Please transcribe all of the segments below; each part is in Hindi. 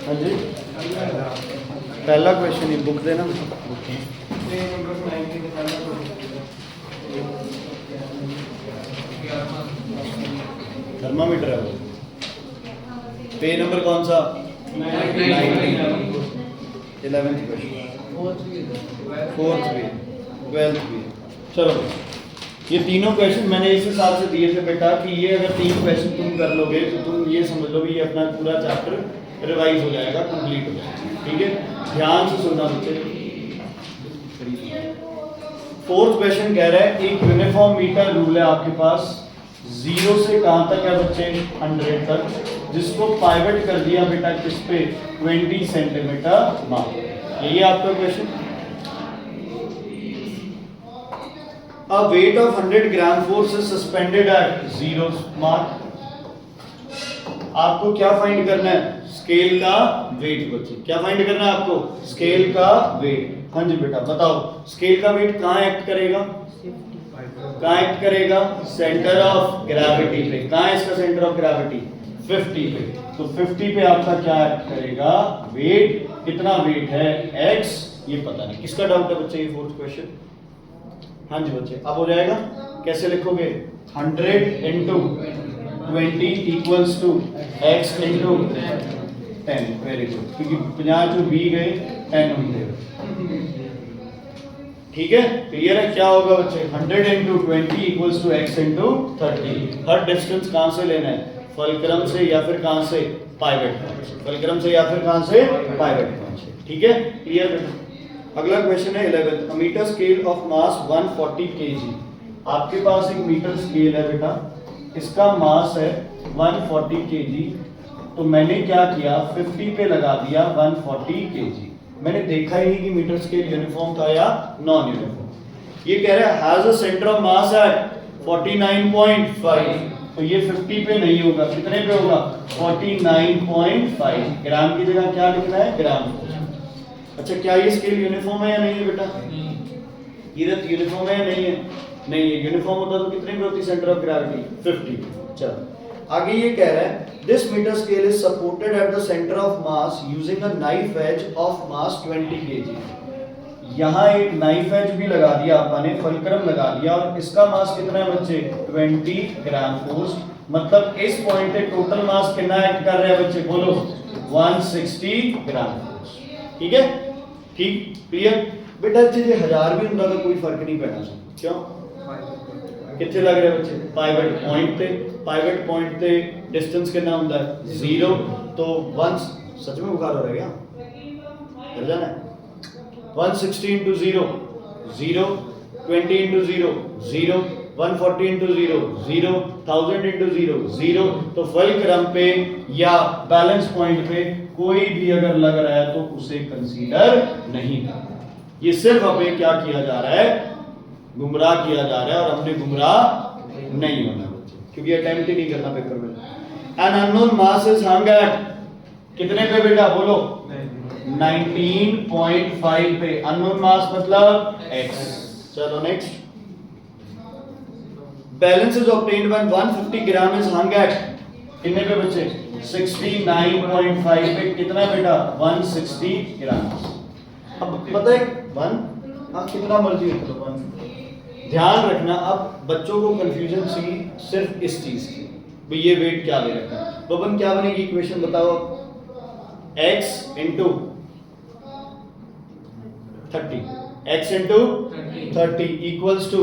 हाँ जी, पहला क्वेश्चन ही बुक देना। थर्मामीटर है वो। पेज नंबर कौन सा? 11th क्वेश्चन, 4th भी, 12th भी। चलो ये तीनों क्वेश्चन मैंने इस हिसाब से दिए थे बेटा कि ये अगर 3 क्वेश्चन तुम कर लोगे तो तुम ये समझ लो भी ये अपना पूरा चैप्टर रिवाइज हो जाएगा, कंप्लीट हो जाएगा। ठीक है, ध्यान से सुनना बच्चे। 4th क्वेश्चन कह रहा है एक यूनिफॉर्म मीटर रूल है आपके पास, 0 से कहां तक है बच्चे? 100 तक, जिसको पाइवट कर दिया बेटा किस पे? 20 सेंटीमीटर माप। यही है आपका question. A weight of 100 gram force is suspended at 0 mark. आपको क्या फाइंड करना है? स्केल का वेट बच्चे। क्या फाइंड करना है आपको? स्केल का वेट। हाँ जी बेटा बताओ, स्केल का वेट कहाँ एक्ट करेगा? कहाँ एक्ट करेगा? सेंटर ऑफ ग्रेविटी पे। कहाँ है इसका सेंटर ऑफ ग्रेविटी? 50 पे। तो 50 पे आपका क्या एक्ट करेगा? वेट। कितना वेट है? x। ये पता नहीं, किसका डाउट है बच्चे? ये 4th क्वेश्चन। हाँ जी बच्चे, अब हो जाएगा। कैसे लिखोगे? 100 into 20 equals to x into 10। Very good, क्योंकि 50 जो b गए 10 होंगे। ठीक है, क्लियर है? क्या होगा बच्चे? 100 into 20 equals to x into 30। हर डिस्टेंस कहां से लेना है? फलक्रम से या फिर कहां से? पाइवट पॉइंट से। फलक्रम से या फिर कहां से? पाइवट पॉइंट से। ठीक है, क्लियर बेटा? अगला क्वेश्चन है 11th। A metre scale of mass 140 kg। आपके पास एक मीटर स्केल है बेटा, इसका मास है 140 kg। तो मैंने क्या किया? 50 पे लगा दिया 140 kg। मैंने देखा ही नहीं कि मीटर स्केल यूनिफॉर्म था या नॉन यूनिफॉर्म। ये कह रहा है has a centre of mass at 49.5। तो ये 50 पे नहीं होगा, कितने पे होगा? 49.5। ग्राम की जगह क्या लिखना है? ग्राम। अच्छा, क्या ये स्केल यूनिफॉर्म है या नहीं है बेटा? ये यूनिफॉर्म है या नहीं है? नहीं है। यूनिफॉर्म होता तो कितने पे होती सेंटर ऑफ ग्रेविटी? 50 पे। चलो आगे ये कह रहा है this metre scale is supported at the centre of mass using a knife edge of mass 20 kg। यहाँ एक नाइफ एज भी लगा दिया आपने, फलक्रम लगा दिया, और इसका मास कितना है बच्चे? 20 ग्राम फोर्स। मतलब इस पॉइंट पे टोटल मास कितना एक्ट कर रहा है बच्चे? बोलो। 160 ग्राम फोर्स। ठीक है, ठीक, क्लियर बेटा? जे 1000 भी ਹੁੰਦਾ ਤਾਂ कोई फर्क नहीं पैना ਸੀ। क्यों? कितने लग रहे बच्चे? पाइवट पॉइंट पे। पाइवट पॉइंट पे डिस्टेंस कितना ਹੁੰਦਾ है? 0। तो 1 सच में बुखार हो रहा है क्या? डर जाना है। 160 into 0 0, 20 into 0 0, 140 into 0 0, 1000 into 0 0। तो फलक्रम पे या बैलेंस पॉइंट पे कोई भी अगर लग रहा है तो उसे कंसीडर नहीं करना। ये सिर्फ हमें क्या किया जा रहा है? गुमराह किया जा रहा है, और हमने गुमराह नहीं होना बच्चे, क्योंकि अटेम्प्ट ही नहीं करना पेपर में। An unknown mass is hung at कितने पे बेटा? बोलो। 19.5 पे। अननोन मास मतलब x। चलो next. Balance is obtained when 150 gram is hung at कितने पे बच्चे? 69.5 पे। कितना बेटा? 160 ग्राम। अब पता है 1, हाँ कितना मर्जी है तो 1। ध्यान रखना, अब बच्चों को कंफ्यूजन सी सिर्फ इस चीज की, भाई ये वेट क्या दे रखा है। बबन क्या बनेगी इक्वेशन बताओ? x into 30, x into 30 equals to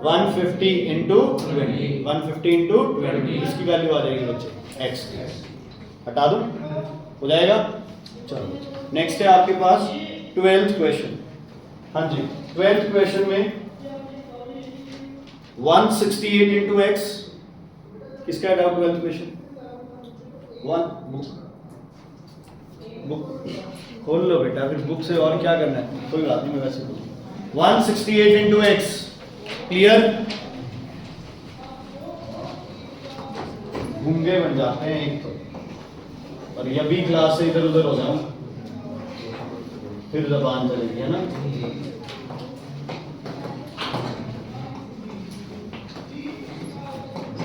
150 into 20। 150 into 20 इसकी वैल्यू आ जाएगी बच्चे x की। हटा दो, हो जाएगा। चलो नेक्स्ट है आपके पास 12th क्वेश्चन। हाँ जी, 12th क्वेश्चन में 168 इंटू x। किसका डाउट? 12th question. बुक खोल लो बेटा, फिर बुक से और क्या करना है? कोई बात नहीं, मैं वैसे बोलूँ। 168 इंटू x। क्लियर? गूंगे बन जाते हैं एक तो, और ये भी क्लास से इधर उधर हो जाऊं फिर जबान चलेगी, है ना?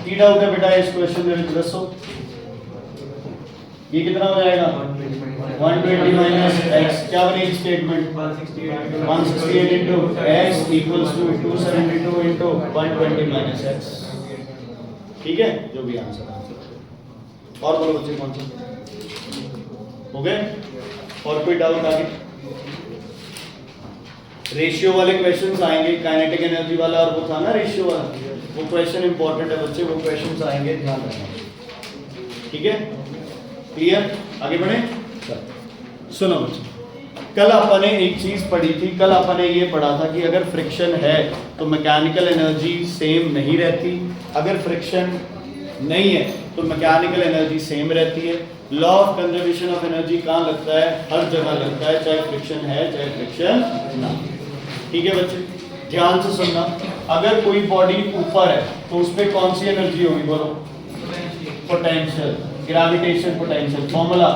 की डाउट है बेटा इस क्वेश्चन में? दसो। ये कितना हो जाएगा 120 माइनस x, क्या बनेगी statement 168 into x equals to 272 into 120 minus x। ठीक है, जो भी आंसर और बोलो बच्चे कौन सा हो गए? और कोई डाउट आगे? रेशियो वाले क्वेश्चंस आएंगे, काइनेटिक एनर्जी वाला और वो था ना रेशियो वाला, वो क्वेश्चन इंपॉर्टेंट है बच्चे, वो क्वेश्चंस आएंगे, ध्यान रखना। ठीक है, क्लियर? आगे बढ़े। सुनो बच्चे, कल अपन ने एक चीज पढ़ी थी, कल अपन ने ये पढ़ा था कि अगर फ्रिक्शन है तो मैकेनिकल एनर्जी सेम नहीं रहती, अगर फ्रिक्शन नहीं है तो मैकेनिकल एनर्जी सेम रहती है। Law of conservation of energy कहाँ लगता है? हर जगह लगता है, चाहे फ्रिक्शन है चाहे फ्रिक्शन ना। ठीक है बच्चे, ध्यान से सुनना, अगर कोई बॉडी ऊपर है तो उसमें कौन सी एनर्जी होगी बोलो? Potential, gravitation potential, formula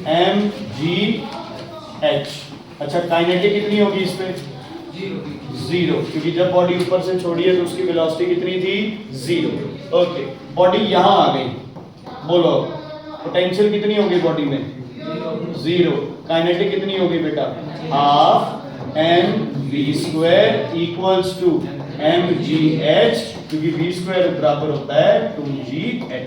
mgh। अच्छा, काइनेटिक कितनी होगी इस पे? जीरो, क्योंकि जब बॉडी ऊपर से छोड़ी है तो उसकी वेलोसिटी कितनी थी? जीरो। ओके, बॉडी यहां आ गई, बोलो पोटेंशियल कितनी होगी बॉडी में? जीरो। काइनेटिक कितनी होगी बेटा? Half mv² equals to mgh, क्योंकि v² बराबर होता है 2gh के।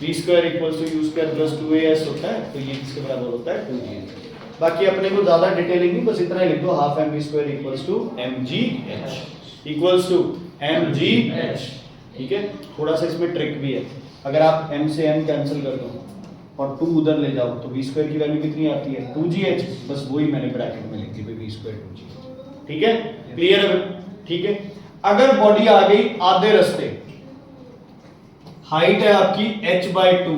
v² equals to u² plus 2as होता है, तो ये किसके बराबर होता है? 2gh। बाकी अपने को ज्यादा डिटेलिंग नहीं, बस इतना ही लिख दो, half mv² equals to mgh equals to mgh। ठीक है, थोड़ा सा इसमें ट्रिक भी है, अगर आप m से n कैंसिल कर दो और 2 उधर ले जाओ तो v² की वैल्यू कितनी आती है? 2gh, बस वही मैंने ब्रैकेट में लिख दी v² 2gh। ठीक है, क्लियर है? ठीक है, अगर बॉडी आ गई आधे रास्ते, हाइट है आपकी h/2,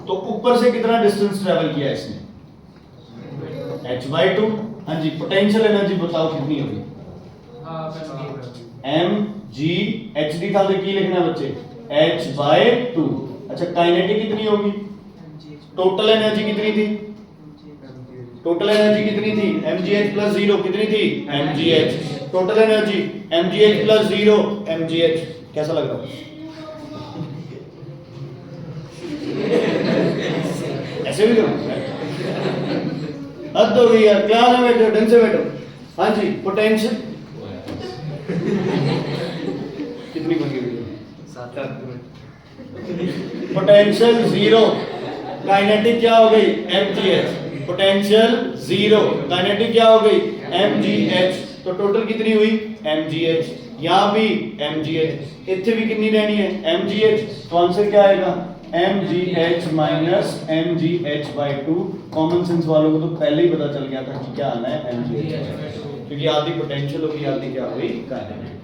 तो ऊपर से कितना डिस्टेंस ट्रेवल किया है इसने? h/2। हाँ जी, पोटेंशियल एनर्जी बताओ कितनी होगी? mgh था तो की लिखना बच्चे? h/2। अच्छा, काइनेटिक कितनी होगी? टोटल एनर्जी कितनी थी? टोटल एनर्जी कितनी थी? mgh प्लस 0 कितनी थी? mgh। Total energy mgh plus 0 mgh। कैसा लग रहा है? ऐसे भी करो, हद हो गई यार, क्लास में बैठो, ढंग से बैठो। हाँ जी, पोटेंशियल कितनी बन गई? पोटेंशियल 0, काइनेटिक क्या हो गई? mgh। पोटेंशियल 0, काइनेटिक क्या हो गई? mgh। तो टोटल कितनी हुई? mgh। यहाँ भी mgh, इतने भी कितनी रहनी है? mgh। तो आंसर क्या आएगा? mgh minus mgh/2। Common sense वालों को तो पहले ही पता चल गया था कि क्या आना है mgh, क्योंकि आधी पोटेंशियल होगी, आधी क्या हुई? काइनेटिक।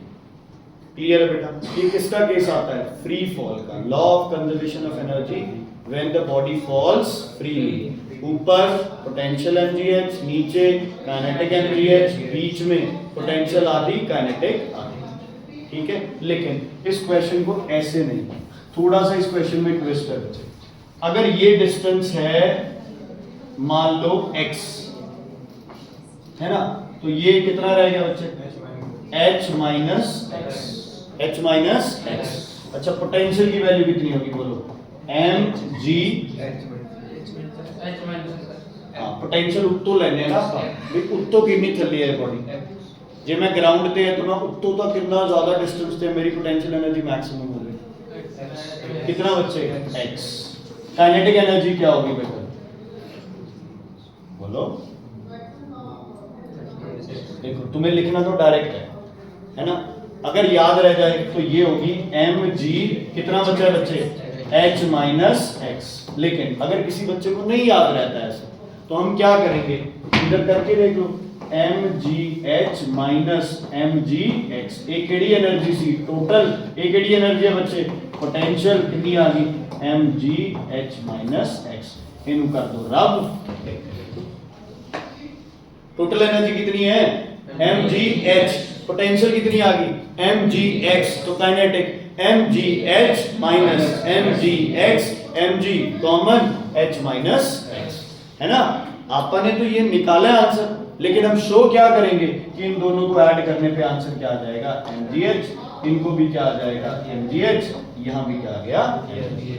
क्लियर है बेटा? ये किसका केस आता है? फ्री फॉल का, law of conservation of energy when the body falls freely. ऊपर पोटेंशियल mgh, नीचे काइनेटिक mgh, बीच में पोटेंशियल आधी, काइनेटिक आधी। ठीक है, लेकिन इस क्वेश्चन को ऐसे नहीं, थोड़ा सा इस क्वेश्चन में ट्विस्ट है बच्चे। अगर ये डिस्टेंस है मान लो x, है ना, तो ये कितना रहेगा बच्चे? h minus x। अच्छा, पोटेंशियल की वैल्यू कितनी होगी बोलो? mg। हाँ, पोटेंशियल उत्तो लेने ना भाई, उत्तो कितनी थल्ली है बॉडी, जे मैं ग्राउंड ते है तो मैं उत्तो तक कितना ज्यादा डिस्टेंस ते मेरी पोटेंशियल एनर्जी मैक्सिमम हो गई। कितना बच्चे? x। काइनेटिक एनर्जी क्या होगी बेटा बोलो? देखो, तुम्हें लिखना तो डायरेक्ट है ना, अगर याद रह जाए तो ये होगी mg, कितना बचा है बच्चे? h minus x। लेकिन अगर किसी बच्चे को नहीं याद रहता है ऐसा, तो हम क्या करेंगे? इधर करके देख लो, mgh माइनस mgx। एक केडी एनर्जी सी टोटल, एक केडी एनर्जी है बच्चे? पोटेंशियल कितनी आ गई? mgh minus x। इनको कर दो रब, टोटल एनर्जी कितनी है? mgh। पोटेंशियल कितनी आ गई? mgx। तो kinetic mgh minus mgx, mg common h minus x, है ना। आपने तो ये निकाला है आंसर, लेकिन हम शो क्या करेंगे कि इन दोनों को ऐड करने पे आंसर क्या आ जाएगा? mgh। इनको भी क्या आ जाएगा? mgh। यहां भी क्या आ गया? mgh।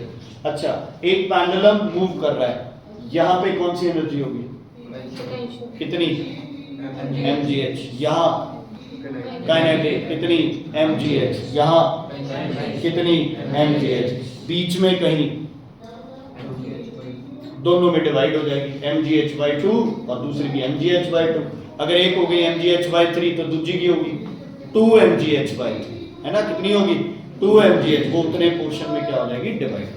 अच्छा, एक पेंडुलम मूव कर रहा है, यहाँ पे कौन सी एनर्जी होगी? कितनी? mgh। यहाँ काइनेटिक कितनी? mgh। यहाँ कितनी? mgh। बीच में कहीं दोनों में डिवाइड हो जाएगी, mgh/2 और दूसरी भी mgh/2। अगर एक हो गई mgh/3 तो दूसरी की होगी 2mgh/3, है ना? कितनी होगी? 2mgh। वो उतने पोर्शन में क्या हो जाएगी? डिवाइड हो जाएगी।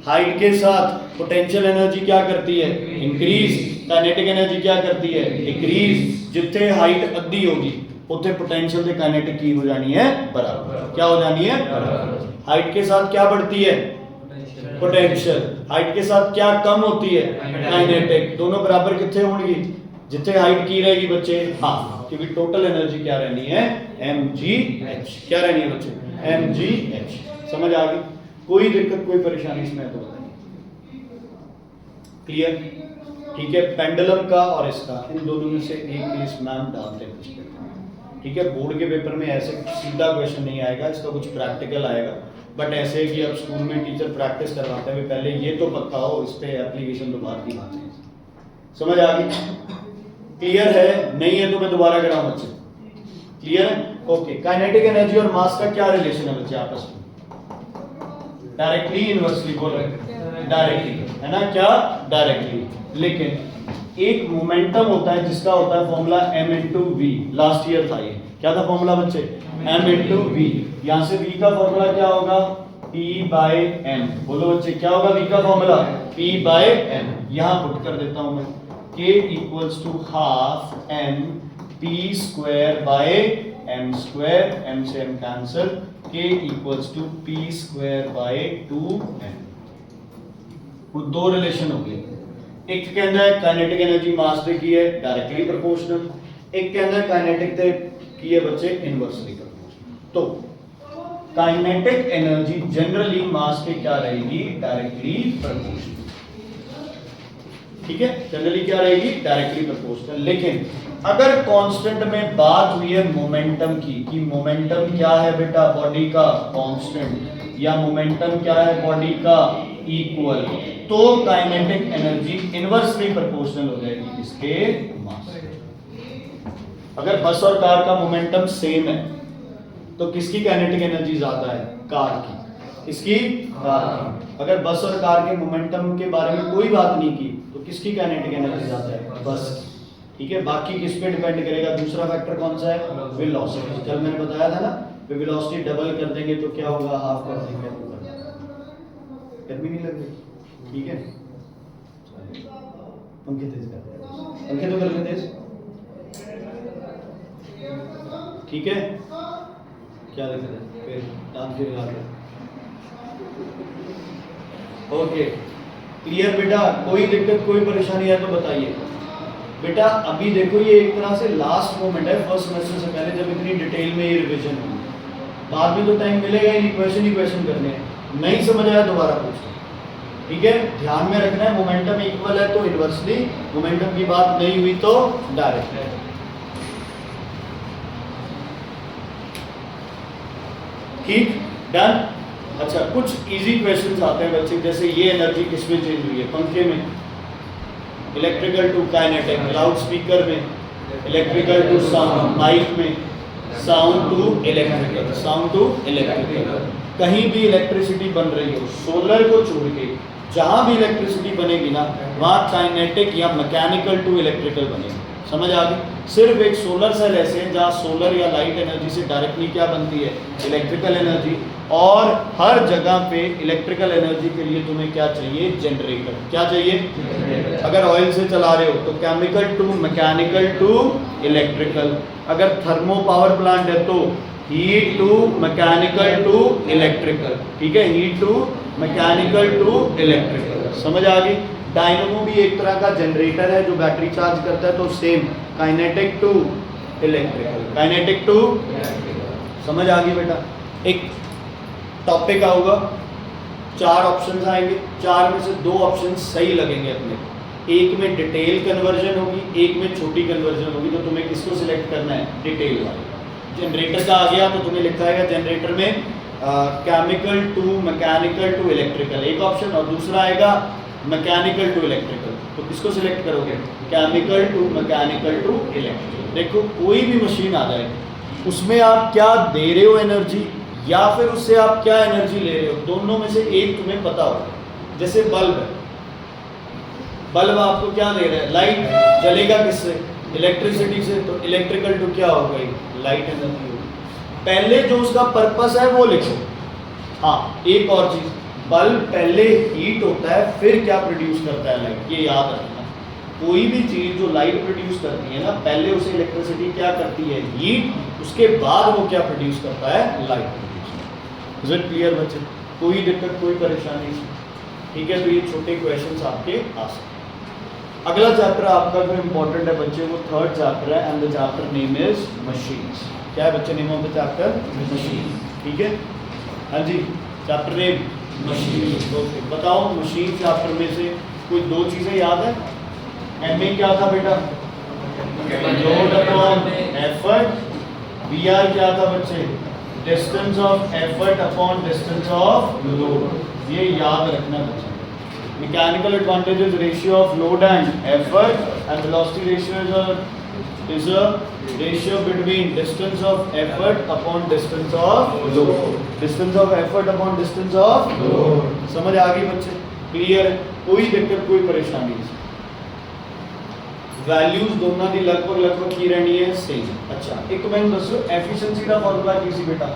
हाइट के साथ पोटेंशियल एनर्जी क्या करती है? इंक्रीज। काइनेटिक एनर्जी क्या करती है? डिक्रीज। जितने हाइट अद्धी होगी उतने पोटेंशियल से काइनेटिक की हो जानी है बराबर। क्या हो जानी है? बराबर। हाइट के साथ क्या बढ़ती है? पोटेंशियल। हाइट के साथ क्या कम होती है? काइनेटिक। दोनों बराबर कितने होंगी? जितने हाइट की रहेगी बच्चे, हाँ, क्योंकि टोटल एनर्जी क्या रहनी है? mgh। क्या रहनी है बच्चे? mgh। समझ आ गई? कोई दिक्कत कोई परेशानी इसमें तो बताइए। क्लियर? ठीक है, पेंडुलम का और इसका, इन दोनों में से एक केस मैम डालते हैं। ठीक है, बोर्ड के पेपर में ऐसे सीधा क्वेश्चन नहीं आएगा, इसका कुछ प्रैक्टिकल आएगा, बट ऐसे कि अब स्कूल में टीचर प्रैक्टिस करवाते हैं, पहले ये तो पता हो, इस पे एप्लीकेशन तो बात की बात है। समझ आ गई? क्लियर है? नहीं है तो मैं दोबारा कराऊं बच्चे? क्लियर है? ओके। काइनेटिक एनर्जी और मास का क्या रिलेशन है बच्चे आपस में? Directly, inversely? बोल रहे डायरेक्टली, है ना? क्या? डायरेक्टली। लेकिन एक मोमेंटम होता है जिसका होता है फॉर्मूला m/v। लास्ट ईयर था ये। क्या था फॉर्मूला बच्चे? m/v। यहां से v का फॉर्मूला क्या होगा? p/m। बोलो बच्चे, क्या होगा v का फॉर्मूला? p/m। यहां पुट कर देता हूं मैं, k equals to half m p²/m²। m से m cancel. k equals to p²/2m। वो दो रिलेशन हो गए। एक के अंदर काइनेटिक एनर्जी मास से की है डायरेक्टली प्रोपोर्शनल, एक के अंदर काइनेटिक से की है बच्चे इनवर्सली प्रोपोर्शनल। तो काइनेटिक एनर्जी जनरली मास के क्या रहेगी? Directly proportional. ठीक है, जनरली क्या रहेगी? Directly proportional. लेकिन अगर कांस्टेंट में बात हुई है मोमेंटम की, कि मोमेंटम क्या है बेटा? बॉडी का कांस्टेंट, या मोमेंटम क्या है बॉडी का? इक्वल, तो काइनेटिक एनर्जी इनवर्सली प्रोपोर्शनल हो जाएगी इसके मास। अगर बस और कार का मोमेंटम सेम है तो किसकी काइनेटिक एनर्जी ज्यादा है? कार की। किसकी? कार की। अगर बस और कार के मोमेंटम के बारे में कोई बात नहीं की तो किसकी काइनेटिक एनर्जी ज्यादा है? बस की। ठीक है, बाकी किस पे डिपेंड करेगा? दूसरा फैक्टर कौन सा है? वेलोसिटी। कल मैंने बताया था ना, वेलोसिटी डबल कर देंगे तो क्या होगा? हाफ कर देंगे। गर्मी नहीं लग रही? ठीक है, पंखे तेज कर दे, पंखे तो कर तेज। ठीक है, क्या दिक्कत है? फिर दांत फिर लगा दो। ओके, क्लियर बेटा? कोई दिक्कत कोई परेशानी है तो बताइए बेटा। अभी देखो ये एक तरह से लास्ट मोमेंट है फर्स्ट सेमेस्टर से पहले, जब इतनी डिटेल में ये रिवीजन होगी। बाद में तो टाइम मिलेगा ही नहीं, क्वेश्चन ही क्वेश्चन करने हैं। नहीं समझ आया दोबारा पूछो। ठीक है, ध्यान में रखना है, मोमेंटम इक्वल है तो इनवर्सली, मोमेंटम की बात नहीं हुई तो डायरेक्ट। ठीक, डन। अच्छा, कुछ इजी क्वेश्चंस आते हैं बच्चे, जैसे ये एनर्जी किसमें चेंज हुई है? पंखे में electrical to kinetic, loud speaker में इलेक्ट्रिकल टू साउंड, माइक में sound to electrical, sound to electrical. कहीं भी इलेक्ट्रिसिटी बन रही हो, सोलर को छोड़ के जहां भी इलेक्ट्रिसिटी बनेगी ना, वहां काइनेटिक या मैकेनिकल टू इलेक्ट्रिकल बनेगी। समझ आ गई? सिर्फ एक सोलर सेल ऐसे है जहां सोलर या लाइट एनर्जी से डायरेक्टली क्या बनती है? Electrical energy. और हर जगह पे इलेक्ट्रिकल एनर्जी के लिए तुम्हें क्या चाहिए? जनरेटर। क्या चाहिए? अगर ऑयल से चला रहे हो तो chemical to mechanical to electrical. अगर थर्मो पावर प्लांट है तो heat to mechanical to electrical. ठीक है, heat to mechanical to electrical. समझ आ गई? डायनमो भी एक तरह का जनरेटर है जो बैटरी चार्ज करता है, तो same kinetic to electrical, kinetic to. समझ आ गई बेटा? एक टॉपिक आऊगा, 4 ऑप्शंस आएंगे, 4 में से 2 ऑप्शन सही लगेंगे अपने। एक में डिटेल कन्वर्जन होगी, एक में छोटी कन्वर्जन होगी, तो तुम्हें किसको सिलेक्ट करना है? डिटेल वाली। जनरेटर का आ गया तो तुम्हें लिखा है जनरेटर में chemical to mechanical to electrical एक ऑप्शन, और दूसरा आएगा मैकेनिकल टू इलेक्ट्रिकल। तो किसको सिलेक्ट करोगे? Chemical to mechanical to electrical. देखो कोई भी मशीन आ जाए, उसमें आप क्या दे रहे हो एनर्जी, या फिर उससे आप क्या एनर्जी ले रहे हो, दोनों में से एक तुम्हें पता होगा। जैसे बल्ब है, बल्ब आपको क्या दे रहा है? लाइट। जलेगा किससे? इलेक्ट्रिसिटी से। तो इलेक्ट्रिकल टू क्या हो गई? लाइट एनर्जी होगी। पहले जो उसका पर्पस है वो लिखो। हाँ, एक और चीज, बल्ब पहले हीट होता है, फिर क्या प्रोड्यूस करता है? लाइट। ये याद रखना, कोई भी चीज जो लाइट प्रोड्यूस करती है ना, पहले उसे इलेक्ट्रिसिटी क्या करती है? हीट। उसके बाद वो क्या प्रोड्यूस करता है? Light produce. Is it clear बच्चे? कोई दिक्कत, कोई परेशानी नहीं? ठीक है, तो ये छोटे क्वेश्चंस आपके आ सकते हैं। अगला चैप्टर आपका जो इम्पोर्टेंट है बच्चे, वो थर्ड चैप्टर है, and the chapter name is machines. क्या है बच्चे name of the chapter? Machine. ठीक है, हाँ जी, चैप्टर नेम मशीन। ओके, बताओ मशीन चैप्टर में से कोई दो चीजें याद है? एमए क्या था बेटा? Load upon effort. वीआर क्या था बच्चे? Distance of effort upon distance of load. ये याद रखना बच्चे। Mechanical advantage is ratio of load and effort, and velocity ratio is a ratio between distance of effort upon distance of load. Distance of effort upon distance of load. समझ आ गई बच्चे? क्लियर है? कोई दिक्कत, कोई परेशानी नहीं। वैल्यूज दोनों की लगभग की रहनी है सेम। अच्छा, एक मैंने दसो एफिशिएंसी का फॉर्मूला की सी बेटा?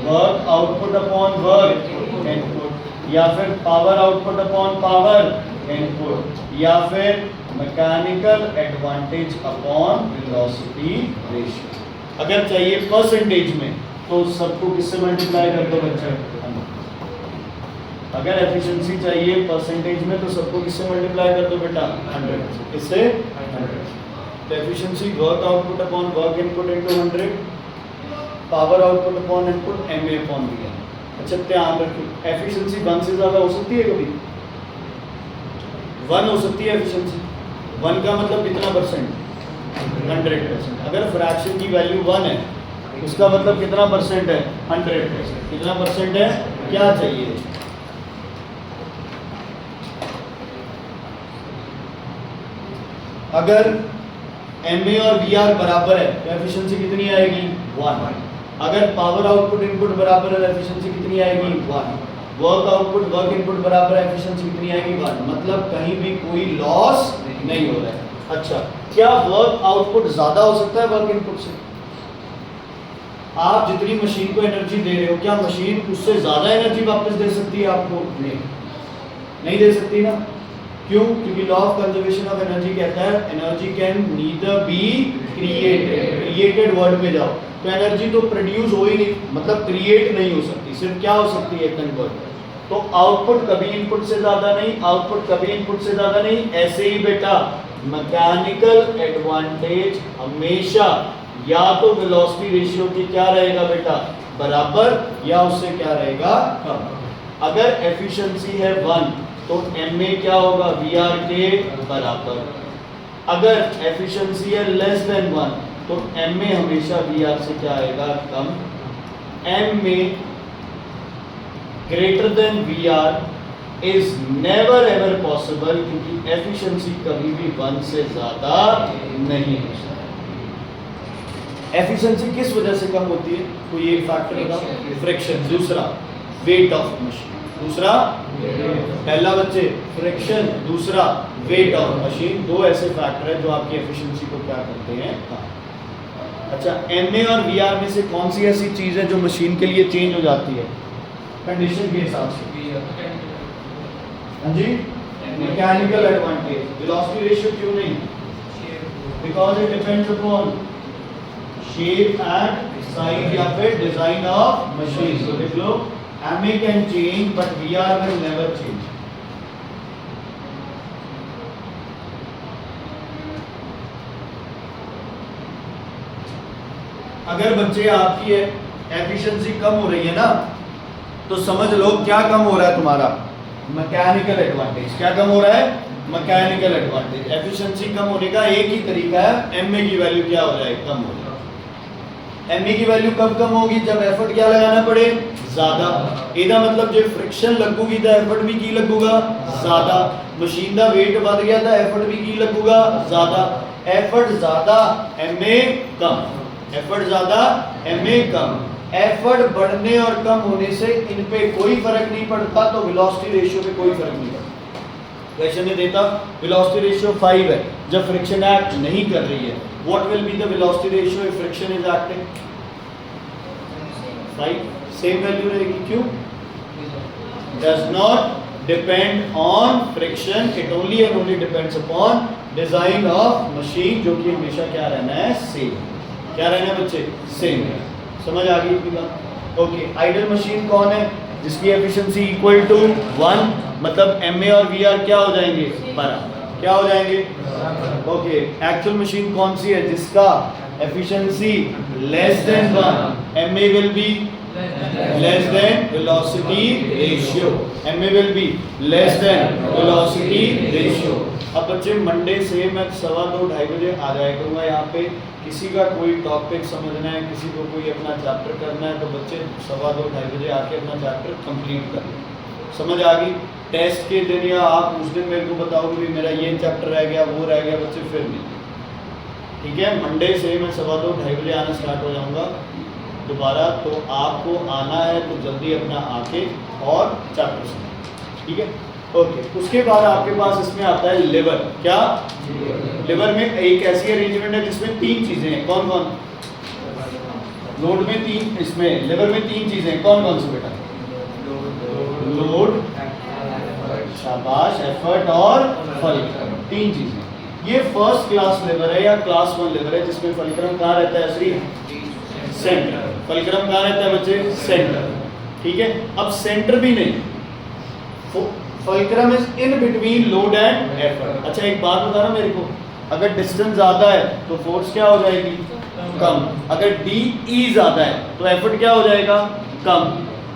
Work output upon work input, या फिर power output upon power input, या फिर mechanical advantage upon velocity ratio. अगर चाहिए परसेंटेज में तो सबको किससे मल्टीप्लाई कर दो बच्चे? अगर एफिशिएंसी चाहिए परसेंटेज में तो सबको किससे मल्टीप्लाई कर दो बेटा? 100 से। इससे 100। तो efficiency work output upon work input into 100, power output upon input MA upon VR. अच्छा, ध्यान रखो, एफिशिएंसी 1 से ज्यादा हो सकती है कभी? 1 हो सकती है एफिशिएंसी। 1 का मतलब कितना परसेंट? 100%। अगर फ्रैक्शन की वैल्यू 1 है, उसका मतलब कितना परसेंट है? 100%। कितना परसेंट है? क्या चाहिए? अगर एमए और वीआर बराबर है तो एफिशिएंसी कितनी आएगी? 1। अगर पावर आउटपुट इनपुट बराबर है, एफिशिएंसी कितनी आएगी? 1। वर्क आउटपुट वर्क इनपुट बराबर है, एफिशिएंसी कितनी आएगी? 1। मतलब कहीं भी कोई लॉस नहीं हो रहा है। अच्छा, क्या वर्क आउटपुट ज्यादा हो सकता है वर्क इनपुट से? आप जितनी मशीन को एनर्जी दे रहे हो, क्या मशीन उससे ज्यादा एनर्जी वापस दे सकती है आपको? नहीं दे सकती ना। क्यों? क्योंकि law of conservation of energy कहता है energy can neither be created. Created word में जाओ तो एनर्जी तो प्रोड्यूस हो ही नहीं, मतलब क्रिएट नहीं हो सकती, सिर्फ क्या हो सकती है? कन्वर्ट। तो आउटपुट कभी इनपुट से ज्यादा नहीं, आउटपुट कभी इनपुट से ज्यादा नहीं। ऐसे ही बेटा मैकेनिकल एडवांटेज हमेशा या तो वेलोसिटी रेशियो की क्या रहेगा बेटा? बराबर, या उससे क्या रहेगा? कम। अगर एफिशिएंसी है 1 तो एमए क्या होगा? वीआर के बराबर। अगर एफिशिएंसी है लेस देन 1 तो एमए हमेशा वीआर से क्या आएगा? कम। MA greater than VR is never ever possible, क्योंकि एफिशिएंसी कभी भी 1 से ज्यादा नहीं हो सकती। एफिशिएंसी किस वजह से कम होती है? तो ये फैक्टर बताओ। फ्रिक्शन। दूसरा वेट ऑफ मशीन। दूसरा पहला बच्चे फ्रिक्शन, दूसरा वेट ऑफ मशीन। दो ऐसे फैक्टर है जो आपकी एफिशिएंसी को क्या करते हैं? अच्छा, एमए और वीआर में से कौन सी ऐसी चीज है जो मशीन के लिए चेंज हो जाती है कंडीशन के हिसाब से? हाँ जी, मैकेनिकल एडवांटेज। वेलोसिटी रेशियो क्यों नहीं? Because it depends upon shape and size या फिर डिजाइन ऑफ मशीन। तो देख लो, MA can change but VR will never change. अगर बच्चे आपकी एफिशिएंसी कम हो रही है ना, तो समझ लो क्या कम हो रहा है तुम्हारा? Mechanical advantage. क्या कम हो रहा है? Mechanical advantage. एफिशिएंसी कम होने का एक ही तरीका है, एमए की वैल्यू क्या हो जाए? कम हो जाए। एम की वैल्यू कब कम होगी? जब एफर्ट क्या लगाना पड़े? ज्यादा। ਇਹਦਾ मतलब जो फ्रिक्शन लगूगी तो एफर्ट भी की लगूगा ज्यादा। मशीन ਦਾ weight बढ़ गया तो एफर्ट भी की लगूगा ज्यादा। एफर्ट ज्यादा एमए कम, एफर्ट ज्यादा एमए कम। एफर्ट बढ़ने और कम होने से इन पे कोई फर्क नहीं पड़ता, तो वेलोसिटी रेशियो पे कोई फर्क नहीं पड़ता। क्वेश्चन ने देता वेलोसिटी रेशियो 5 है जब फ्रिक्शन एक्ट नहीं कर रही है, what will be the velocity ratio if friction is acting? 5 same value रहेगी। क्यों? Does not depend on friction, it only and only depends upon design of machine, जो कि हमेशा क्या रहना है? सेम। क्या रहना है बच्चे? सेम है। समझ आ गई इतनी बात? ओके, आइडल मशीन कौन है? जिसकी एफिशिएंसी इक्वल टू 1, मतलब एमए और वीआर क्या हो जाएंगे? बराबर। क्या हो जाएंगे? ओके, एक्चुअल मशीन कौन सी है? जिसका efficiency less than 1, MA will be less than velocity ratio, ma will be less than velocity ratio। अब बच्चे मंडे से मैं 2:15-2:30 बजे आ जाया करूँगा यहाँ पे। किसी का कोई टॉपिक समझना है, किसी को कोई अपना चैप्टर करना है, तो बच्चे 2:15-2:30 बजे आके अपना चैप्टर कंप्लीट कर लें। समझ आ गई? टेस्ट के दिन या आप उस दिन मेरे को बताओ कि मेरा ये चैप्टर रह गया, वो रह गया, बच्चे फिर नहीं। ठीक है, मंडे से मैं 2:15-2:30 बजे आना स्टार्ट हो जाऊँगा दोबारा, तो आपको आना है तो जल्दी अपना आके और चैप्टर सुनो। ठीक है, ओके। उसके बाद आपके पास इसमें आता है लिवर। क्या? लिवर में एक ऐसी अरेंजमेंट है जिसमें 3 चीजें हैं। कौन कौन? लोड में 3, इसमें लिवर में 3 चीजें हैं। कौन कौन सी बेटा? लोड, शाबाश, एफर्ट और फलिक्रम। 3 चीजें। ये फर्स्ट क्लास लिवर है या क्लास 1 लिवर है, जिसमें फलिक्रम कहाँ रहता है? श्री सेंटर। फलिक्रम कहाँ रहता है बच्चे? सेंटर। ठीक है, अब सेंटर भी नहीं, fulcrum is in between load and effort. अच्छा एक बात बता ना मेरे को, अगर डिस्टेंस ज्यादा है तो फोर्स क्या हो जाएगी? कम। अगर डी ई ज्यादा है तो एफर्ट क्या हो जाएगा? कम।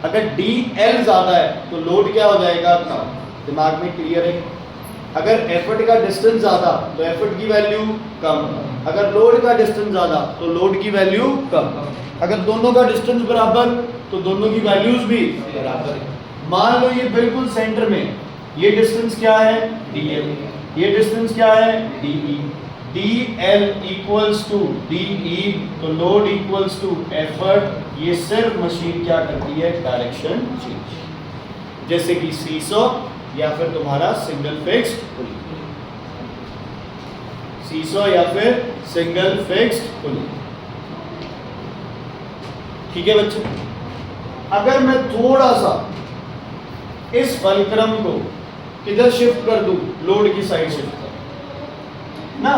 अगर डी एल ज्यादा है तो लोड क्या हो जाएगा? कम। दिमाग में क्लियर है? अगर एफर्ट का डिस्टेंस ज्यादा तो एफर्ट की वैल्यू कम, अगर लोड का डिस्टेंस ज्यादा तो लोड की वैल्यू कम, अगर दोनों का डिस्टेंस बराबर तो दोनों की वैल्यूज भी बराबर है। मान लो ये बिल्कुल सेंटर में, ये डिस्टेंस क्या है? dl, ये डिस्टेंस क्या है? de, dl equals to de, तो लोड इक्वल्स टू एफर्ट। ये सिर्फ मशीन क्या करती है? डायरेक्शन चेंज, जैसे कि सीसॉ या फिर तुम्हारा सिंगल फिक्स्ड पुली। सीसॉ या फिर सिंगल फिक्स्ड पुली। ठीक है बच्चे, अगर मैं थोड़ा सा इस फलक्रम को किधर शिफ्ट कर दूं? लोड की साइड शिफ्ट कर ना,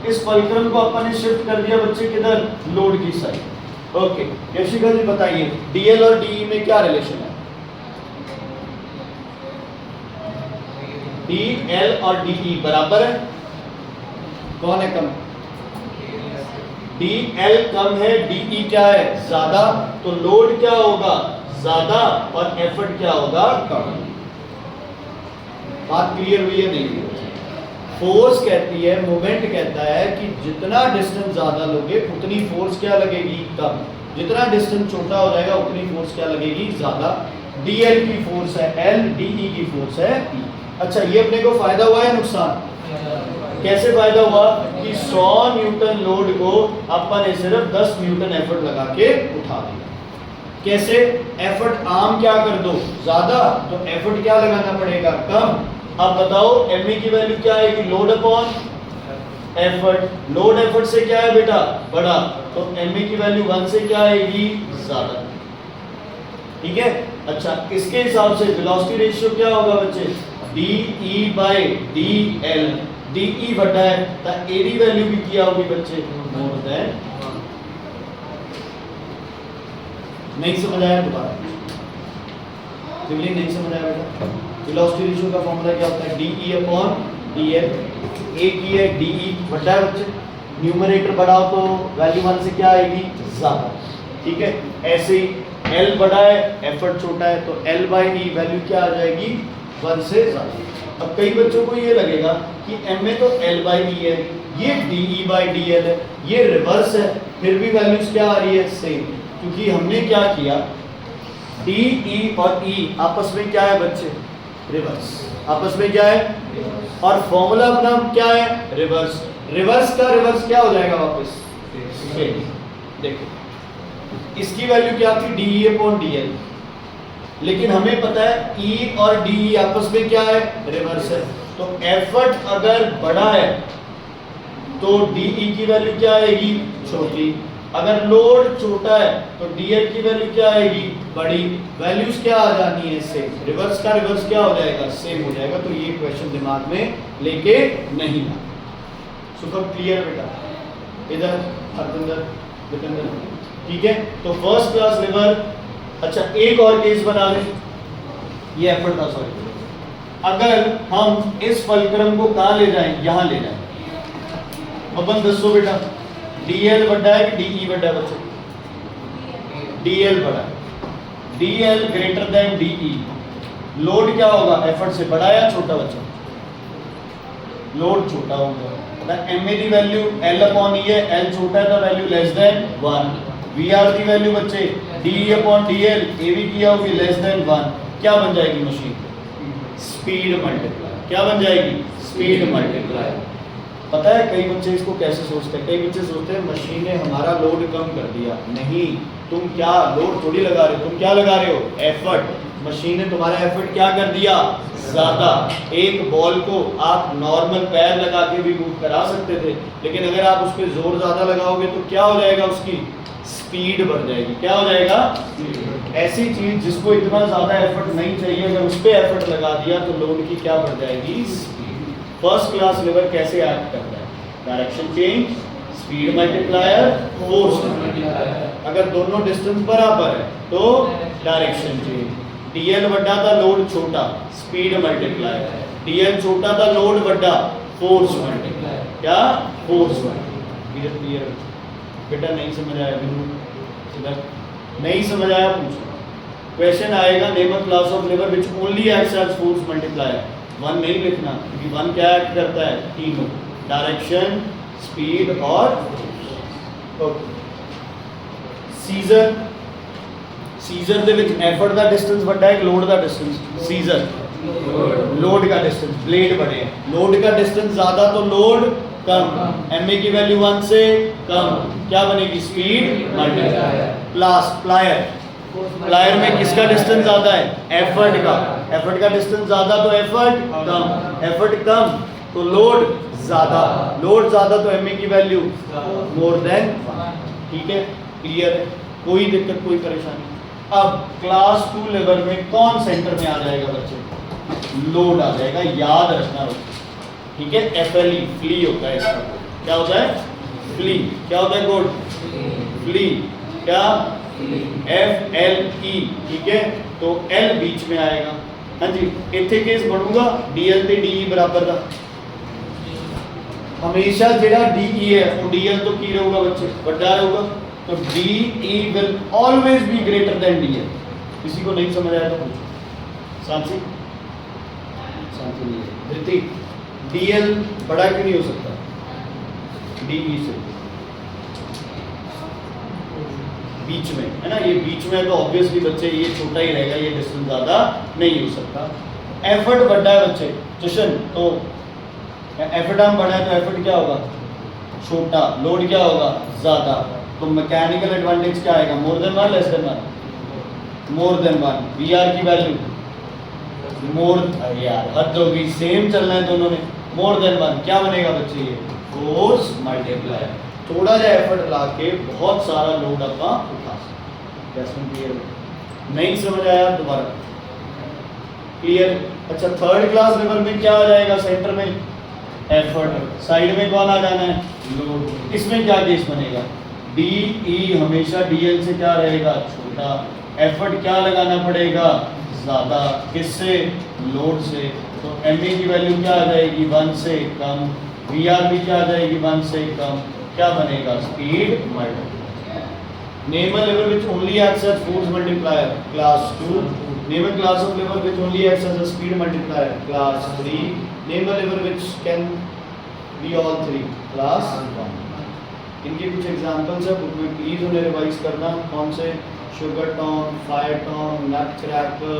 इस फलक्रम को अपन ने शिफ्ट कर दिया बच्चे किधर? लोड की साइड। ओके, यशिका जी बताइए डीएल और डीई में क्या रिलेशन है? डी एल और डीई बराबर है, कौन है कम? डी एल कम है, डीई क्या है? ज्यादा। तो लोड क्या होगा? ज्यादा, और एफर्ट क्या होगा? कम। बात क्लियर हुई है? नहीं हुई? फोर्स कहती है, मोमेंट कहता है कि जितना डिस्टेंस ज्यादा लोगे उतनी फोर्स क्या लगेगी? कम। जितना डिस्टेंस छोटा हो जाएगा उतनी फोर्स क्या लगेगी? ज्यादा। डीएल की फोर्स है एल, डीई की फोर्स है ई। अच्छा, ये अपने को फायदा हुआ है नुकसान? कैसे फायदा हुआ कि 100 न्यूटन लोड को अपन ने सिर्फ 10 न्यूटन एफर्ट लगा के उठा दिया। कैसे? एफर्ट आम क्या कर दो? ज्यादा, तो एफर्ट क्या लगाना पड़ेगा? कम। अब बताओ एमए की वैल्यू क्या आएगी? Load upon effort. Load effort से क्या है बेटा? बड़ा, तो एमए की वैल्यू 1 से क्या आएगी? ज्यादा। ठीक है, अच्छा इसके हिसाब से वेलोसिटी रेशियो क्या होगा बच्चे? DE bye DL। DE बटा है तो A की वैल्यू भी क्या होगी बच्चे? More than. नहीं समझ आया? दोबारा नहीं समझ आया बेटा? वेलोसिटी रेशियो का फॉर्मूला क्या होता है? DE upon DL। A की है DE बटा है बच्चे, न्यूमरेटर बढ़ाओ तो वैल्यू 1 से क्या आएगी? ज्यादा। ठीक है, ऐसे ही L बड़ा है, एफर्ट छोटा है, तो L बाई E वैल्यू क्या आ जाएगी? 1 से ज्यादा। अब कई बच्चों को ये लगेगा कि M में तो L बाई E है, ये DE/DL है, ये रिवर्स है, फिर भी वैल्यूज क्या आ रही है? सेम। क्योंकि हमने क्या किया, DE और E आपस में क्या है बच्चे? रिवर्स। आपस में क्या है? और फॉर्मूला अपना क्या है? रिवर्स। रिवर्स का रिवर्स क्या हो जाएगा वापस? सेम। देखो इसकी वैल्यू क्या थी? DE/DL, लेकिन हमें पता है E और DE आपस में क्या है? रिवर्स है। तो एफर्ट अगर बड़ा है तो DE की वैल्यू क्या आएगी? छोटी। अगर लोड छोटा है तो DL की वैल्यू क्या आएगी? बड़ी। वैल्यूज क्या आ जानी है? सेम। रिवर्स का रिवर्स क्या हो जाएगा? सेम हो जाएगा। तो ये क्वेश्चन दिमाग में लेके नहीं आना। सुपर क्लियर बेटा? इधर हरविंदर, विपिंदर, ठीक है। तो फर्स्ट क्लास लिवर। अच्छा एक और केस बना ले, ये एफर्ट था सॉरी। अगर हम इस फलक्रम को कहां ले जाएं? यहां ले जाएं। अपन दसो बेटा, DL बड़ा है कि DE बड़ा है बच्चों? DL बड़ा है। DL greater than DE। Load क्या होगा? एफर्ट से बड़ा या छोटा बच्चा? लोड छोटा होगा। MA की वैल्यू L/E है, L छोटा है तो वैल्यू लेस देन 1। VR की वैल्यू बच्चे DE/DL, AV किया होगी लेस देन 1। क्या बन जाएगी मशीन? Speed multiply. क्या बन जाएगी? Speed multiply. पता है कई बच्चे इसको कैसे सोचते हैं? कई बच्चे सोचते हैं मशीन ने हमारा लोड कम कर दिया। नहीं, तुम क्या लोड थोड़ी लगा रहे हो, तुम क्या लगा रहे हो? एफर्ट। मशीन ने तुम्हारा एफर्ट क्या कर दिया? ज्यादा। एक बॉल को आप नॉर्मल पैर लगा के भी मूव करा सकते थे, लेकिन अगर आप उस पर जोर ज्यादा लगाओगे तो क्या हो जाएगा? उसकी स्पीड बढ़ जाएगी। क्या हो जाएगा? ऐसी चीज जिसको इतना ज्यादा एफर्ट नहीं चाहिए, अगर उस पर एफर्ट लगा दिया तो लोड की क्या बढ़ जाएगी? फर्स्ट क्लास लिवर कैसे एक्ट करता है? Direction change, speed multiplier, force multiplier. अगर दोनों डिस्टेंस बराबर है तो डायरेक्शन चेंज। DL बड़ा था, लोड छोटा, स्पीड मल्टीप्लायर। DL छोटा था, लोड बड़ा, फोर्स मल्टीप्लायर। क्या? Force multiplier. क्लियर बेटा? नहीं समझ आया? इधर नहीं समझ आया पूछो। क्वेश्चन आएगा name a class of lever which only acts as force multiplier. 1 नहीं लिखना, क्योंकि 1 क्या एक्ट करता है? तीनों, डायरेक्शन, स्पीड और सीजर। सीजर ਦੇ ਵਿੱਚ एफर्ट ਦਾ डिस्टेंस ਵੱਡਾ है, लोड ਦਾ डिस्टेंस? सीजर लोड का डिस्टेंस, ब्लेड बड़े हैं। लोड का डिस्टेंस ज्यादा तो लोड कम। MA की वैल्यू 1 से कम, क्या बनेगी? Speed multiplier. प्लायर, प्लायर में किसका डिस्टेंस ज्यादा है? एफर्ट का। एफर्ट का डिस्टेंस ज्यादा तो एफर्ट कम, एफर्ट कम तो लोड ज्यादा, लोड ज्यादा तो MA की वैल्यू मोर देन 1। ठीक है? क्लियर है? कोई दिक्कत, कोई परेशानी? अब क्लास 2 लेवल में कौन सेंटर में आ जाएगा बच्चे? लोड आ जाएगा, याद रखना बच्चे। ठीक है? FLE फ्ली होता है इसका। क्या होता है? फ्ली। क्या होता है कोड? फ्ली। क्या? FLE। ठीक है? तो L बीच में आएगा। हाँ जी, इतने केस बनूंगा DL ते DE बराबर का। हमेशा जेड़ा DE है वो DL तो की रहूगा बच्चे, बड़ा रहूगा। तो DE will always be greater than DL। किसी को नहीं समझ आया तो पूछो। सांची? सांची नहीं है। धृति, DL बड़ा क्यों नहीं हो सकता DE से? बीच में है ना, ये बीच में है तो ऑब्वियसली बच्चे ये छोटा ही रहेगा, ये डिस्टेंस ज्यादा नहीं हो सकता। एफर्ट बड़ा है बच्चे, जशन तो एफर्ट हम बड़ा है तो एफर्ट क्या होगा? छोटा। लोड क्या होगा? ज्यादा। तो मैकेनिकल एडवांटेज क्या आएगा? More than 1, less than 1? More than 1। VR की वैल्यू मोर, यार हद होगी, सेम चलना है दोनों में। मोर देन 1 क्या बनेगा बच्चे? ये फोर्स मल्टीप्लायर। थोड़ा सा एफर्ट ला के बहुत सारा लोड आप उठा सकते। क्लियर? नहीं समझ आया? दोबारा क्लियर? अच्छा, थर्ड क्लास लेवल में क्या आ जाएगा? सेंटर में एफर्ट, साइड में कौन आ जाना है? लोड। इसमें क्या केस बनेगा? DE हमेशा DL से क्या रहेगा? छोटा। एफर्ट क्या लगाना पड़ेगा? ज्यादा। किससे? लोड से। तो MA की वैल्यू क्या आ जाएगी? 1 से कम। VR भी क्या आ जाएगी? 1 से कम। क्या बनेगा? Speed multiplier. Name a lever which only acts as force multiplier. Class 2। Name a class of lever which only acts as a speed multiplier. Class 3। Name a lever which can we all three class 1। इनके कुछ एग्जांपल्स है, बुक में प्लीज उन्हें रिवाइज करना। कौन से? शुगर टॉन, फायर टॉन, नट क्रैकर,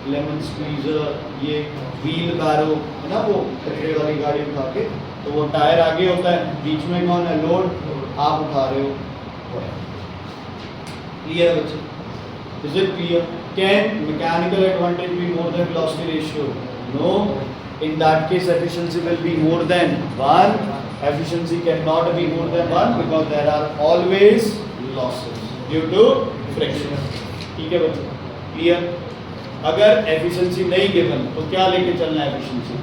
लेमन स्क्वीजर, ये व्हील बैरो है ना, वो कचरे वाली गाड़ी उठा के, तो वो टायर आगे होता है, बीच में कौन है? लोड, आप उठा रहे हो। क्लियर है बच्चे? Is it clear? Can mechanical advantage be more than velocity ratio? No, in that case efficiency will be more than 1. Efficiency cannot be more than 1 because there are always losses due to friction. ठीक है बच्चों? क्लियर? अगर efficiency नहीं given तो क्या लेके चलना है? efficiency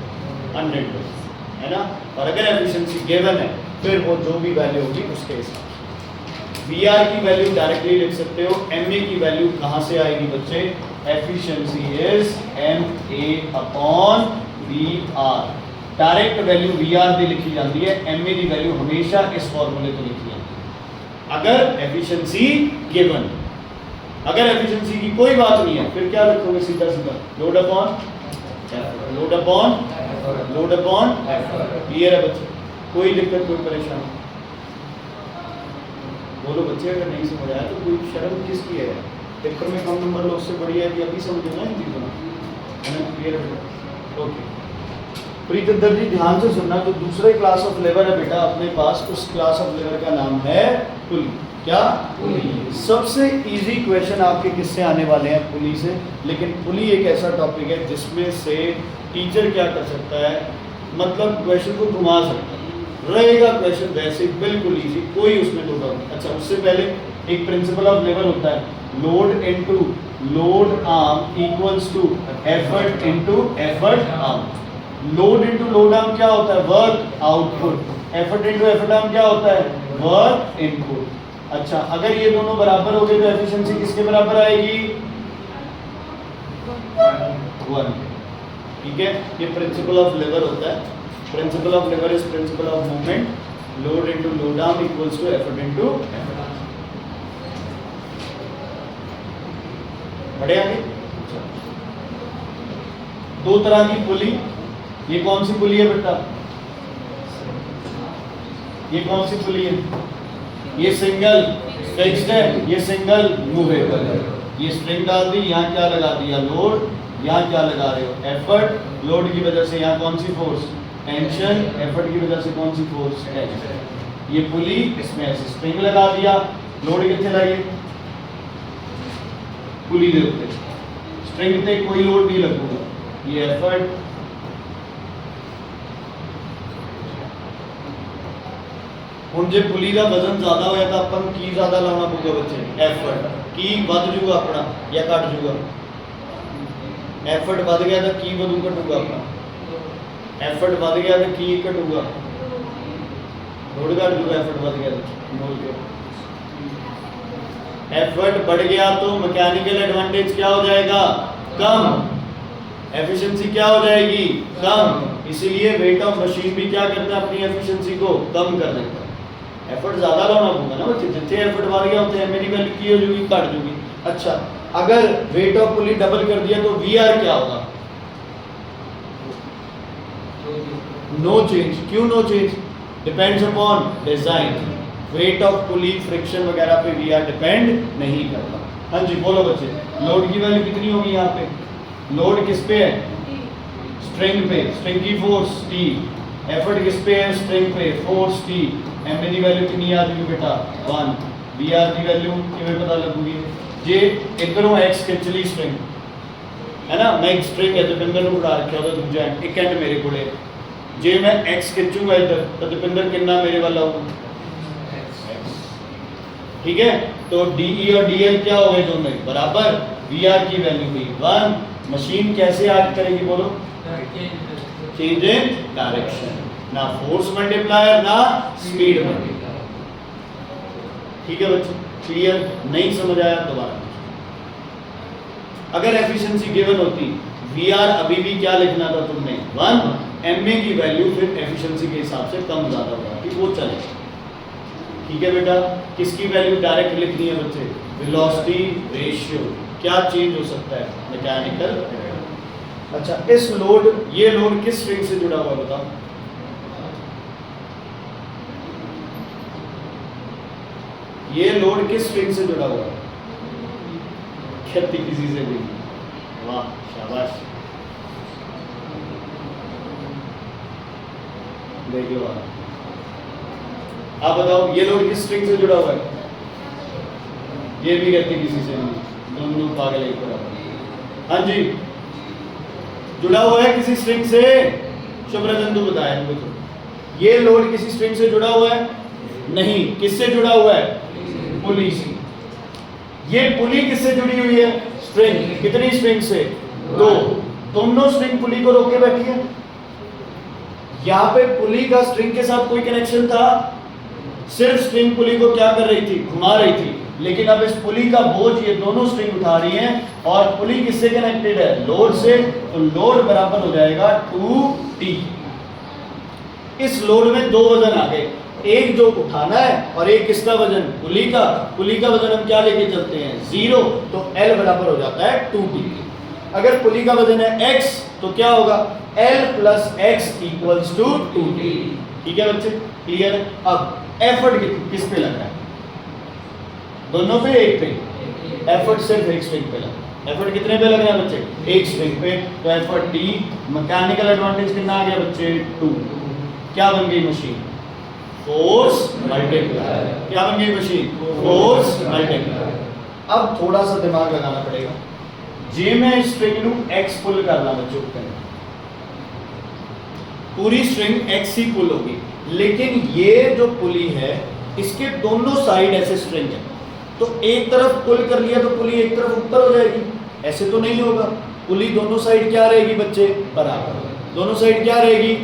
100% है ना, और अगर efficiency given है फिर वो जो भी वैल्यू होगी उसके हिसाब। VR की वैल्यू डायरेक्टली लिख सकते हो। MA की वैल्यू कहाँ से आएगी बच्चे? Efficiency is MA upon VR। Direct value VR ਦੀ लिखी जाती है, MA ਦੀ वैल्यू हमेशा इस फॉर्मूले ਤੋਂ लिखी जाती है अगर एफिशिएंसी गिवन। अगर एफिशिएंसी की कोई बात नहीं है फिर क्या लिखोगे? सीधा सीधा load upon effort, load upon load upon effort. Clear है बच्चे? कोई दिक्कत, कोई परेशानी? बोलो बच्चे, अगर नहीं समझ आया तो कोई शर्म किसकी है? पेपर में कम नंबर लो, उससे बढ़िया है कि अभी समझो ना इन चीज़ों में। क्लियर है? ओके प्रीतदर जी ध्यान से सुनना, जो दूसरे क्लास ऑफ लेवर है बेटा अपने पास, उस क्लास ऑफ लेवर का नाम है पुली। क्या? पुली। सबसे इजी क्वेश्चन आपके किससे आने वाले हैं? पुली से। लेकिन पुली एक ऐसा टॉपिक है जिसमें से टीचर क्या कर सकता है, मतलब क्वेश्चन को घुमा सकता है। रहेगा क्वेश्चन वैसे बिल्कुल इजी, कोई उसमें दो डाउट। अच्छा, उससे पहले एक प्रिंसिपल ऑफ लेवर होता है, load into load arm equals to effort into effort arm. Load into load arm क्या होता है? Work output. Effort into effort arm क्या होता है? Work input. अच्छा, अगर ये दोनों बराबर हो गए तो एफिशिएंसी किसके बराबर आएगी? 1। ठीक है, ये प्रिंसिपल ऑफ लेवर होता है। Principle of lever is principle of movement. Load into load arm equals to effort into effort arm. बढ़े आगे? दो तरह की पुली। ये कौन सी पुली है बेटा? ये कौन सी पुली है? ये सिंगल फिक्स्ड है, ये सिंगल मूवेबल है। ये स्प्रिंग डाल दी, यहाँ क्या लगा दिया? लोड। यहाँ क्या लगा रहे हो? एफर्ट। लोड की वजह से यहाँ कौन सी फोर्स? टेंशन। एफर्ट की वजह से कौन सी फोर्स? टेंशन। ये पुली, इसमें ऐसे स्प्रिंग लगा दिया, लोड कितने लाइए? पुली दे उत्ते स्ट्रिंग ते कोई लोड नहीं लगूगा। ये एफर्ट, ਹੁਣ ਜੇ ਪੁਲੀ ਦਾ ਵਜ਼ਨ ਜ਼ਿਆਦਾ ਹੋਇਆ ਤਾਂ ਆਪਾਂ ਨੂੰ ਕੀ ਜ਼ਿਆਦਾ ਲਾਉਣਾ ਪਊਗਾ ਬੱਚੇ? ਐਫਰਟ। ਕੀ ਵੱਧ ਜੂਗਾ ਆਪਣਾ ਜਾਂ ਘਟ ਜੂਗਾ? ਐਫਰਟ ਵੱਧ ਗਿਆ ਤਾਂ ਕੀ ਵਧੂ ਘਟੂਗਾ ਆਪਣਾ? ਐਫਰਟ ਵੱਧ ਗਿਆ ਤਾਂ ਕੀ ਘਟੂਗਾ? ਲੋਡ ਘਟ ਜੂਗਾ। ਐਫਰਟ ਵੱਧ ਗਿਆ ਤਾਂ बोल के एफर्ट बढ़ गया तो मैकेनिकल एडवांटेज क्या हो जाएगा? कम। एफिशिएंसी क्या हो जाएगी? कम। इसीलिए वेट ऑफ मशीन भी क्या करता है? अपनी एफिशिएंसी को कम कर देता है। एफर्ट ज्यादा लाना होगा ना बच्चे, जितने एफर्ट बढ़ गया होते हैं एमए की वैल्यू की हो जाएगी, घट जाएगी। अच्छा, अगर वेट ऑफ पुली डबल कर दिया तो वीआर क्या होगा? No change. क्यों no change? Depends upon design. Weight of pulley, friction वगैरह पे वीआर डिपेंड नहीं करता। हाँ जी बोलो बच्चे, लोड की वैल्यू कितनी होगी यहाँ पे? लोड किस पे है? स्ट्रिंग पे। स्ट्रिंग की फोर्स टी। एफर्ट किस पे है? स्ट्रिंग पे, फोर्स टी। एमए की वैल्यू कितनी आ जाएगी बेटा? 1। वीआर की वैल्यू किਵੇਂ पता लगूगी? जे इधरों एक्स खिंच ली स्ट्रिंग है ना, मैं एक स्ट्रिंग है दीपिंदर ਨੂੰ ਫੜਾ ਰੱਖਿਆ ਉਹਦਾ ਦੂਜਾ ਇੱਕ ਐਂਡ ਮੇਰੇ ਕੋਲੇ, ਜੇ मैं एक्स खिंचूंगा इधर तो दीपिंदर कितना मेरे वाला होगा? ठीक है, तो DE और DL क्या हो गए? दोनों बराबर। VR की वैल्यू हुई 1। मशीन कैसे एक्ट करेगी बोलो? चेंज इन डायरेक्शन, ना फोर्स मल्टीप्लायर ना स्पीड मल्टीप्लायर। ठीक है बच्चों, क्लियर? नहीं समझ आया दोबारा। अगर एफिशिएंसी गिवन होती, VR अभी भी क्या लिखना था तुमने? 1। MA की वैल्यू फिर एफिशिएंसी के हिसाब से कम ज्यादा हो जाती, वो चलेगा। ठीक है बेटा, किसकी वैल्यू डायरेक्ट लिखनी है बच्चे? Velocity ratio. क्या चेंज हो सकता है? मैकेनिकल। अच्छा, इस लोड, ये लोड किस स्ट्रिंग से जुड़ा हुआ बताओ? ये लोड किस स्ट्रिंग से जुड़ा हुआ है? खेती किसी से भी। वाह शाबाश, देख लो आप बताओ ये लोड किस स्ट्रिंग से जुड़ा हुआ है? ये भी कहती किसी से नहीं, दोनों पागल एक बराबर। हाँ जी, जुड़ा हुआ है किसी स्ट्रिंग से। शुभ्रचंदू बताया मुझे तो। ये लोड किसी स्ट्रिंग से जुड़ा हुआ है? नहीं। किससे जुड़ा हुआ है? पुली से। ये पुली किससे जुड़ी हुई है? स्ट्रिंग। कितनी स्ट्रिंग से? दो। दोनों स्ट्रिंग पुली को रोके बैठी है। यहां पे पुली का स्ट्रिंग के साथ कोई कनेक्शन था? सिर्फ स्ट्रिंग पुली को क्या कर रही थी? घुमा रही थी। लेकिन अब इस पुली का बोझ ये दोनों स्ट्रिंग उठा रही हैं और पुली किससे कनेक्टेड है? लोड से। तो लोड बराबर हो जाएगा 2T। इस लोड में दो वजन आ गए, एक जो उठाना है और एक किसका वजन? पुली का। पुली का वजन हम क्या लेके चलते हैं? 0। तो L बराबर हो जाता है 2T। अगर पुली का वजन है x तो क्या होगा? L plus x equals to 2T। ठीक है बच्चे, क्लियर है? अब एफर्ट किस पे लग रहा है? दोनों पे? एक पे। एफर्ट सिर्फ एक स्ट्रिंग पे लगा। एफर्ट कितने पे लग रहा है बच्चे? एक स्ट्रिंग पे। तो एफर्ट T। मैकेनिकल एडवांटेज कितना आ गया बच्चे? 2। क्या बन गई मशीन? Force multiply. क्या बन गई मशीन? Force multiply. अब थोड़ा सा दिमाग लगाना पड़ेगा। जे मैं स्ट्रिंग नू x पुल करना बच्चों को, पूरी स्ट्रिंग x ही पुल होगी, लेकिन ये जो पुली है इसके दोनों साइड ऐसे स्ट्रिंग है, तो एक तरफ पुल कर लिया तो पुली एक तरफ ऊपर हो जाएगी। ऐसे तो नहीं होगा। पुली दोनों साइड क्या रहेगी बच्चे? बराबर। दोनों साइड क्या रहेगी?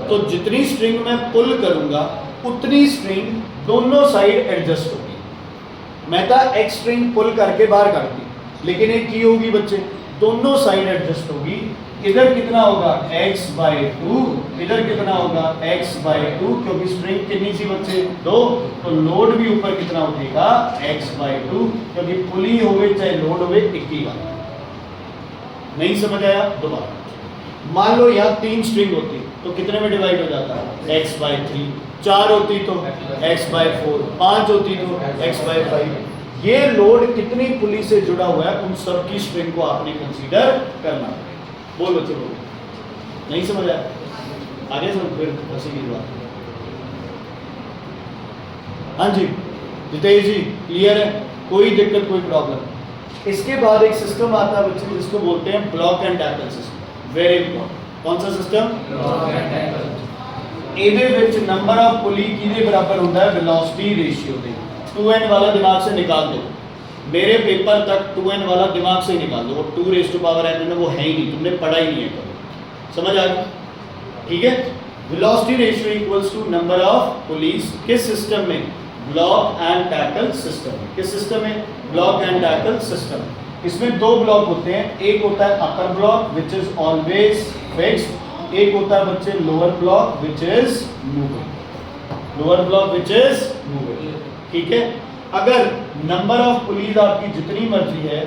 तो जितनी स्ट्रिंग मैं पुल करूंगा उतनी स्ट्रिंग दोनों साइड एडजस्ट होगी। मैं था एक स्ट्रिंग पुल करके बाहर काटती, लेकिन एक की होगी बच्चे, दोनों साइड एडजस्ट होगी। इधर कितना होगा? x/2, इधर कितना होगा? x/2, क्योंकि स्ट्रिंग कितनी सी बच्चे? 2। तो लोड भी ऊपर कितना उठेगा? x/2, क्योंकि पुली हो गई चाहे लोड हो गई एक ही बात। नहीं समझ आया? दोबारा मान लो यहाँ 3 स्ट्रिंग होती तो कितने में डिवाइड हो जाता? x/3। 4 होती तो x/4। 5 होती तो x/5। ये लोड कितनी पुली से जुड़ा हुआ है उन सब की स्ट्रिंग को आपने कंसीडर करना। बोल बच्चे बोल। नहीं समझ आया? आगे समझ फिर उसी की बात। हाँ जी जितेश जी, क्लियर है? कोई दिक्कत कोई प्रॉब्लम? इसके बाद एक सिस्टम आता है बच्चे जिसको बोलते हैं block and tackle system. Very important. कौन सा सिस्टम? Block and tackle. ਇਹਦੇ ਵਿੱਚ नंबर ऑफ पुली किदे बराबर होता है? वेलोसिटी रेशियो दे। 2n वाला दिमाग से निकाल दो। मेरे पेपर तक 2n वाला दिमाग से निकाल दो। वो 2n वो है ही नहीं, तुमने पढ़ा ही नहीं है कभी। समझ आ गई? ठीक है। Velocity ratio equals to number of pulleys. किस सिस्टम में? Block and tackle system. किस सिस्टम में? Block and tackle system. इसमें दो ब्लॉक होते हैं, एक होता है upper block which is always fixed, एक होता है बच्चे lower block which is moving. Lower block which is moving. ठीक है। अगर नंबर ऑफ पुलिस आपकी जितनी मर्जी है,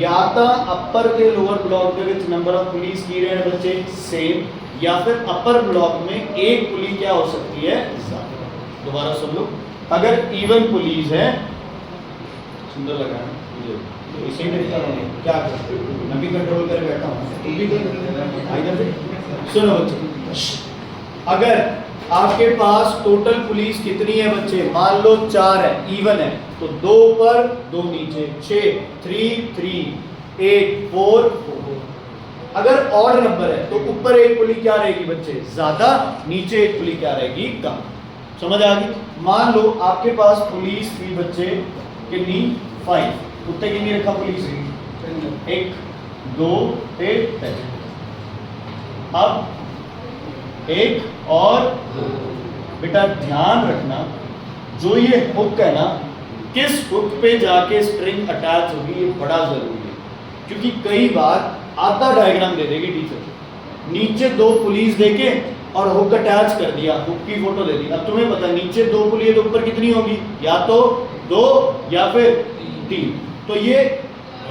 या तो अपर के लोअर ब्लॉक के विच नंबर ऑफ पुलिस की रहे बच्चे सेम, या फिर अपर ब्लॉक में एक पुली क्या हो सकती है? ज्यादा। दोबारा सुन लो, अगर इवन पुलिस है, सुंदर लगा है मुझे, इसी में क्या करते हो? मैं भी कंट्रोल कर बैठा हूँ, तुम भी कर। सुनो बच्चे, अगर आपके पास टोटल पुलिस कितनी है बच्चे? मान लो 4 है, इवन है, तो 2 ऊपर 2 नीचे, 6, 3 3, 8 4 4। अगर ऑड नंबर है तो ऊपर एक पुली क्या रहेगी बच्चे? ज्यादा, नीचे एक पुली क्या रहेगी? कम। समझ आ गई? मान लो आपके पास पुलिस थी बच्चे कितनी? 5। उत्ते कितनी रखा पुलिस? 1 2 3। अब 1 और बेटा ध्यान रखना, जो ये हुक है ना, किस हुक पे जाके स्प्रिंग अटैच होगी ये बड़ा जरूरी है, क्योंकि कई बार आधा डायग्राम दे देगी टीचर, नीचे 2 पुलिस देके और हुक अटैच कर दिया, हुक की फोटो दे दी। अब तुम्हें पता नीचे 2 पुलिस तो ऊपर कितनी होगी? या तो 2 या फिर 3। तो ये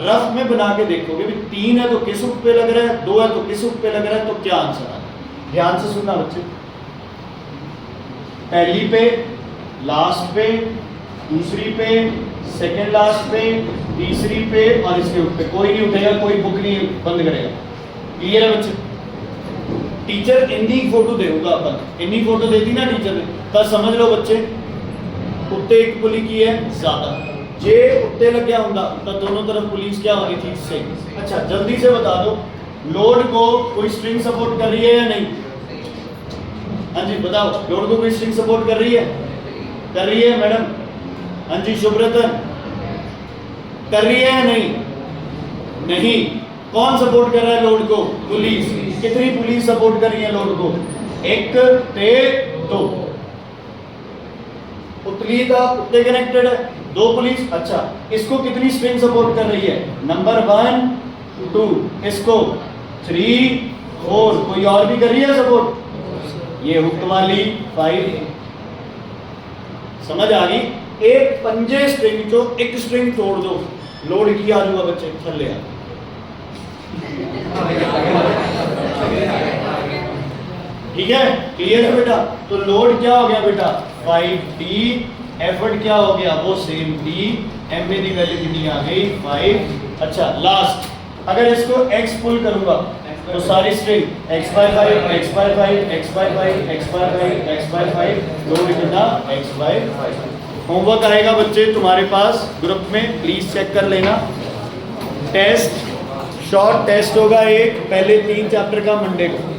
रफ में बना के देखोगे भी 3 है तो किस हुक पे लग रहा है, 2 है तो किस हुक पे लग रहा है, तो क्या आंसर आ? ध्यान से सुनना बच्चे, पहली पे, लास्ट पे, दूसरी पे, सेकंड लास्ट पे, तीसरी पे और इसके ऊपर कोई नहीं उठेगा, कोई बुक नहीं बंद करेगा। क्लियर है बच्चे? टीचर इन्नी फोटो देगा, अपन इन्नी फोटो दे दी ना टीचर ने, तब समझ लो बच्चे उत्ते एक पुली की है ज्यादा, जे उत्ते लग गया होगा तो दोनों तरफ पुलिस क्या होनी थी, सेम। अच्छा जल्दी से बता दो, लोड को कोई स्ट्रिंग सपोर्ट कर रही है या नहीं? हाँ जी बताओ, लोड को कोई स्ट्रिंग सपोर्ट कर रही है? कर रही है मैडम? हाँ जी शुभ्रतन, कर रही है या नहीं? नहीं। कौन सपोर्ट कर रहा है लोड को? पुलिस। कितनी पुलिस सपोर्ट कर रही है लोड को? 1 ते 2। उतली का उत्ते कनेक्टेड है, 2 पुलिस। अच्छा इसको कितनी स्ट्रिंग सपोर्ट कर रही है? नंबर 1 2, इसको 3 4, कोई और भी कर रही है सपोर्ट? ये हुक वाली 5। समझ आ गई? एक पंजे स्ट्रिंग चो एक स्ट्रिंग तोड़ दो, लोड की आ जाऊगा बच्चे थले आ। ठीक है, क्लियर है बेटा? तो लोड क्या हो गया बेटा? 5D, एफर्ट क्या हो गया? वो सेम D, M में दी वैल्यू कितनी आ गई? 5। अच्छा लास्ट, अगर इसको x पुल करूंगा तो सारी string x/5 x/5 x/5 x/5 x/5, load कितना? x/5। होमवर्क आएगा बच्चे तुम्हारे पास ग्रुप में, प्लीज चेक कर लेना। टेस्ट, शॉर्ट टेस्ट होगा एक, पहले 3 चैप्टर का मंडे को।